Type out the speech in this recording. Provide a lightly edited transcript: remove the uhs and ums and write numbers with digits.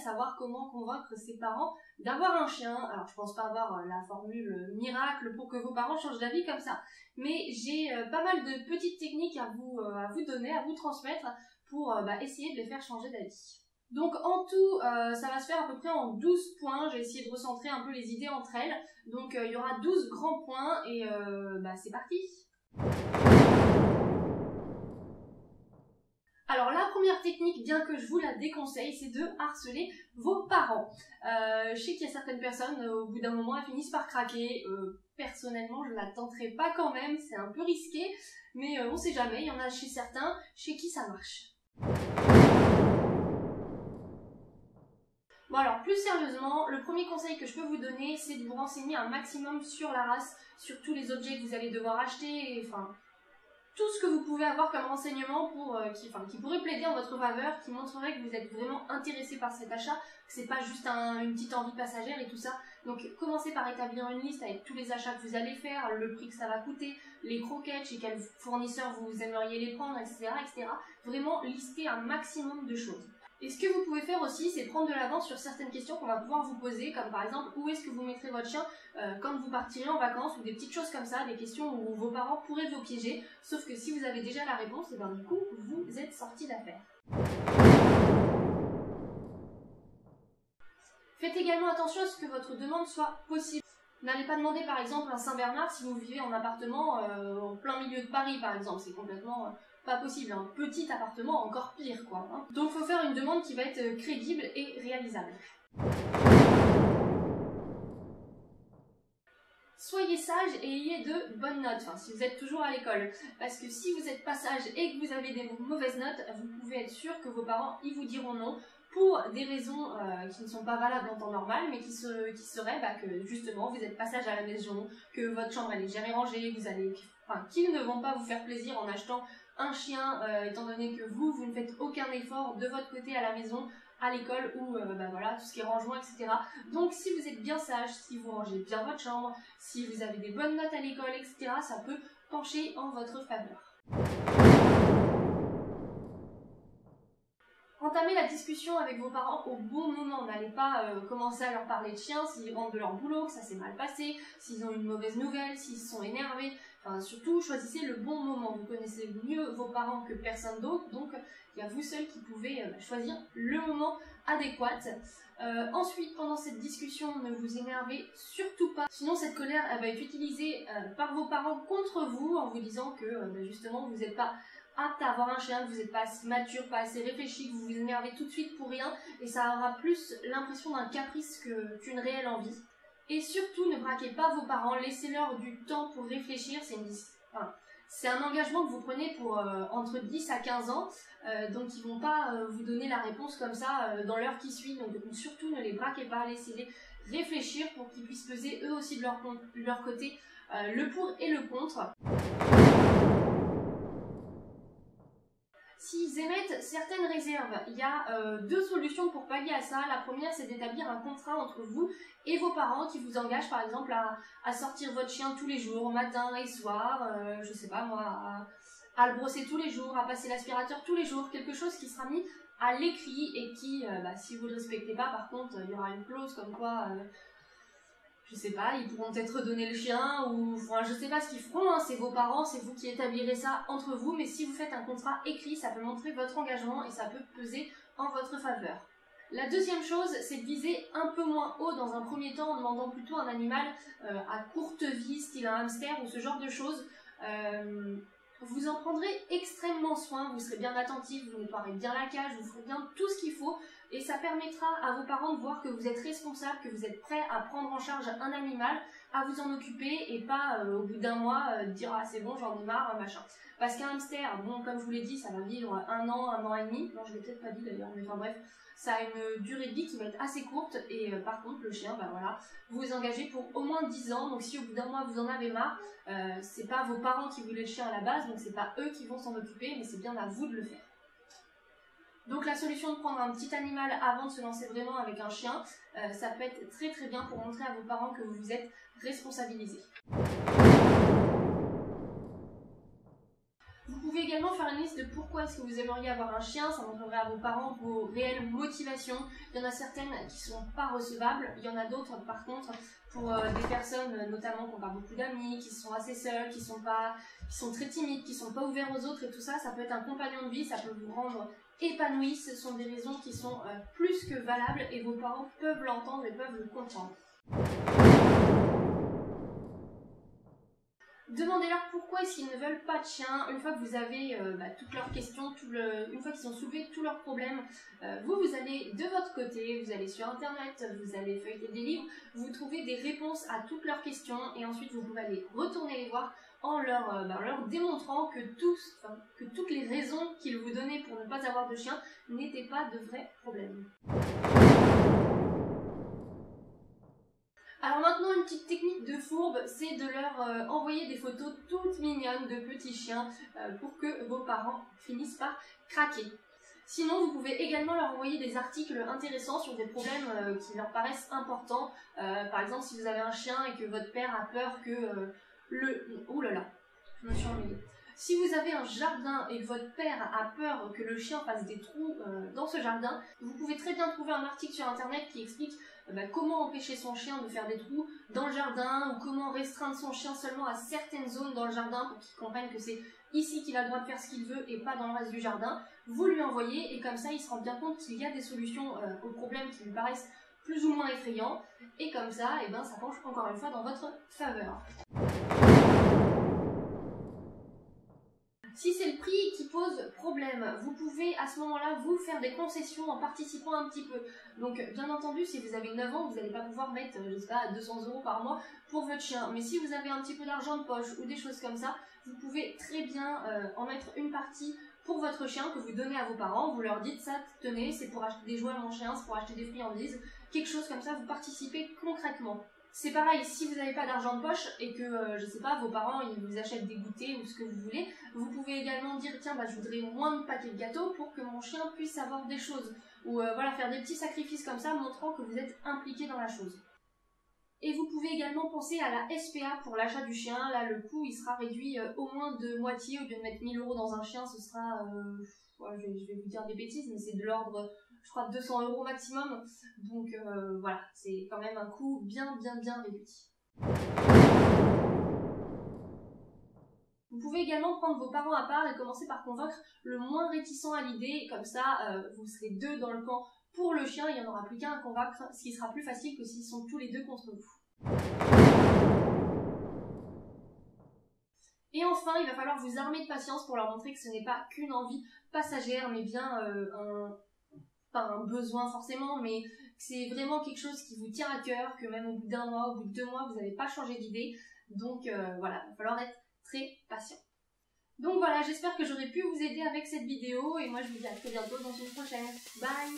savoir comment convaincre ses parents d'avoir un chien. Alors je pense pas avoir la formule miracle pour que vos parents changent d'avis comme ça, mais j'ai pas mal de petites techniques à vous donner, à vous transmettre pour essayer de les faire changer d'avis. Donc en tout, ça va se faire à peu près en 12 points, j'ai essayé de recentrer un peu les idées entre elles. Donc il y aura 12 grands points et c'est parti. Alors la première technique, bien que je vous la déconseille, c'est de harceler vos parents. Je sais qu'il y a certaines personnes, au bout d'un moment, elles finissent par craquer. Personnellement, je la tenterai pas quand même, c'est un peu risqué, mais on sait jamais, il y en a chez certains chez qui ça marche. Bon alors, plus sérieusement, le premier conseil que je peux vous donner, c'est de vous renseigner un maximum sur la race, sur tous les objets que vous allez devoir acheter, et, enfin, tout ce que vous pouvez avoir comme renseignement qui pourrait plaider en votre faveur, qui montrerait que vous êtes vraiment intéressé par cet achat, que c'est pas juste une petite envie passagère et tout ça. Donc commencez par établir une liste avec tous les achats que vous allez faire, le prix que ça va coûter, les croquettes, chez quel fournisseur vous aimeriez les prendre, etc., etc. Vraiment lister un maximum de choses. Et ce que vous pouvez faire aussi, c'est prendre de l'avance sur certaines questions qu'on va pouvoir vous poser, comme par exemple, où est-ce que vous mettrez votre chien quand vous partirez en vacances, ou des petites choses comme ça, des questions où vos parents pourraient vous piéger, sauf que si vous avez déjà la réponse, et bien du coup, vous êtes sorti d'affaire. Faites également attention à ce que votre demande soit possible. N'allez pas demander par exemple un Saint-Bernard si vous vivez en appartement en plein milieu de Paris par exemple, c'est complètement pas possible. Un petit appartement, encore pire quoi. Hein. Donc il faut faire une demande qui va être crédible et réalisable. Soyez sage et ayez de bonnes notes, enfin si vous êtes toujours à l'école. Parce que si vous n'êtes pas sage et que vous avez des mauvaises notes, vous pouvez être sûr que vos parents y vous diront non pour des raisons qui ne sont pas valables en temps normal, mais qui seraient que justement vous n'êtes pas sage à la maison, que votre chambre elle est jamais rangée, qu'ils ne vont pas vous faire plaisir en achetant un chien, étant donné que vous ne faites aucun effort de votre côté à la maison, à l'école ou voilà, tout ce qui est rangement, etc. Donc si vous êtes bien sage, si vous rangez bien votre chambre, si vous avez des bonnes notes à l'école, etc., ça peut pencher en votre faveur. Entamez la discussion avec vos parents au bon moment. N'allez pas commencer à leur parler de chiens s'ils rentrent de leur boulot, que ça s'est mal passé, s'ils ont une mauvaise nouvelle, s'ils se sont énervés. Enfin, surtout, choisissez le bon moment. Vous connaissez mieux vos parents que personne d'autre, donc il y a vous seul qui pouvez choisir le moment adéquat. Ensuite, pendant cette discussion, ne vous énervez surtout pas. Sinon, cette colère elle va être utilisée par vos parents contre vous en vous disant que justement, vous n'êtes pas apte à avoir un chien, que vous n'êtes pas assez mature, pas assez réfléchi, que vous vous énervez tout de suite pour rien, et ça aura plus l'impression d'un caprice qu'une réelle envie. Et surtout, ne braquez pas vos parents, laissez-leur du temps pour réfléchir, c'est un engagement que vous prenez pour entre 10 à 15 ans, donc ils vont pas vous donner la réponse comme ça dans l'heure qui suit, donc surtout ne les braquez pas, laissez-les réfléchir pour qu'ils puissent peser eux aussi de leur côté le pour et le contre. S'ils émettent certaines réserves, il y a deux solutions pour pallier à ça. La première, c'est d'établir un contrat entre vous et vos parents qui vous engage par exemple à sortir votre chien tous les jours, matin et soir, je sais pas moi, à le brosser tous les jours, à passer l'aspirateur tous les jours, quelque chose qui sera mis à l'écrit et qui, si vous ne le respectez pas, par contre, il y aura une clause comme quoi... je sais pas, ils pourront peut-être redonner le chien, ou enfin, je sais pas ce qu'ils feront, hein, c'est vos parents, c'est vous qui établirez ça entre vous, mais si vous faites un contrat écrit, ça peut montrer votre engagement et ça peut peser en votre faveur. La deuxième chose, c'est de viser un peu moins haut dans un premier temps en demandant plutôt un animal à courte vie, style un hamster ou ce genre de choses. Vous en prendrez extrêmement soin, vous serez bien attentif, vous nettoierez bien la cage, vous ferez bien tout ce qu'il faut et ça permettra à vos parents de voir que vous êtes responsable, que vous êtes prêt à prendre en charge un animal, à vous en occuper et pas au bout d'un mois dire ah c'est bon j'en ai marre, machin. Parce qu'un hamster, bon comme je vous l'ai dit, ça va vivre un an et demi, non je l'ai peut-être pas dit d'ailleurs, mais enfin bref, ça a une durée de vie qui va être assez courte et par contre le chien, voilà, vous vous engagez pour au moins 10 ans, donc si au bout d'un mois vous en avez marre, c'est pas vos parents qui voulaient le chien à la base, donc c'est pas eux qui vont s'en occuper, mais c'est bien à vous de le faire. Donc la solution de prendre un petit animal avant de se lancer vraiment avec un chien, ça peut être très très bien pour montrer à vos parents que vous vous êtes responsabilisés. Vous pouvez également faire une liste de pourquoi est-ce que vous aimeriez avoir un chien, ça montrerait à vos parents vos réelles motivations. Il y en a certaines qui sont pas recevables, il y en a d'autres par contre pour des personnes notamment qui n'ont pas beaucoup d'amis, qui sont assez seules, qui sont très timides, qui sont pas ouverts aux autres et tout ça, ça peut être un compagnon de vie, ça peut vous rendre épanoui. Ce sont des raisons qui sont plus que valables et vos parents peuvent l'entendre et peuvent le comprendre. Demandez-leur pourquoi est-ce qu'ils ne veulent pas de chien. Une fois que vous avez toutes leurs questions, une fois qu'ils ont soulevé tous leurs problèmes, vous allez de votre côté, vous allez sur internet, vous allez feuilleter des livres, vous trouvez des réponses à toutes leurs questions et ensuite vous pouvez aller retourner les voir en leur démontrant que toutes les raisons qu'ils vous donnaient pour ne pas avoir de chien n'étaient pas de vrais problèmes. Alors maintenant, une petite technique de fourbe, c'est de leur envoyer des photos toutes mignonnes de petits chiens pour que vos parents finissent par craquer. Sinon, vous pouvez également leur envoyer des articles intéressants sur des problèmes qui leur paraissent importants. Par exemple, si vous avez un chien et que votre père a peur que Ouh là là, je me suis ennuyée. Si vous avez un jardin et que votre père a peur que le chien fasse des trous dans ce jardin, vous pouvez très bien trouver un article sur internet qui explique comment empêcher son chien de faire des trous dans le jardin ou comment restreindre son chien seulement à certaines zones dans le jardin pour qu'il comprenne que c'est ici qu'il a le droit de faire ce qu'il veut et pas dans le reste du jardin. Vous lui envoyez et comme ça il se rend bien compte qu'il y a des solutions aux problèmes qui lui paraissent plus ou moins effrayants et comme ça, ça penche encore une fois dans votre faveur. Si c'est le prix qui pose problème, vous pouvez à ce moment-là vous faire des concessions en participant un petit peu. Donc bien entendu, si vous avez 9 ans, vous n'allez pas pouvoir mettre, je sais pas, 200 € par mois pour votre chien. Mais si vous avez un petit peu d'argent de poche ou des choses comme ça, vous pouvez très bien en mettre une partie pour votre chien que vous donnez à vos parents. Vous leur dites ça, tenez, c'est pour acheter des jouets à mon chien, c'est pour acheter des friandises, quelque chose comme ça, vous participez concrètement. C'est pareil, si vous n'avez pas d'argent de poche et que, je sais pas, vos parents ils vous achètent des goûters ou ce que vous voulez, vous pouvez également dire tiens je voudrais moins de paquets de gâteaux pour que mon chien puisse avoir des choses. Ou voilà, faire des petits sacrifices comme ça montrant que vous êtes impliqué dans la chose. Et vous pouvez également penser à la SPA pour l'achat du chien. Là le coût il sera réduit au moins de moitié. Au lieu de mettre 1000 € dans un chien, ce sera, je vais vous dire des bêtises, mais c'est de l'ordre, je crois, de 200 € maximum. Donc voilà, c'est quand même un coût bien réduit. Vous pouvez également prendre vos parents à part et commencer par convaincre le moins réticent à l'idée. Comme ça, vous serez deux dans le camp pour le chien, il n'y en aura plus qu'un à convaincre, ce qui sera plus facile que s'ils sont tous les deux contre vous. Et enfin, il va falloir vous armer de patience pour leur montrer que ce n'est pas qu'une envie passagère, mais bien pas un besoin forcément, mais que c'est vraiment quelque chose qui vous tient à cœur, que même au bout d'1 mois, au bout de 2 mois, vous n'avez pas changé d'idée. Donc voilà, il va falloir être très patient. Donc voilà, j'espère que j'aurai pu vous aider avec cette vidéo et moi je vous dis à très bientôt dans une prochaine. Bye!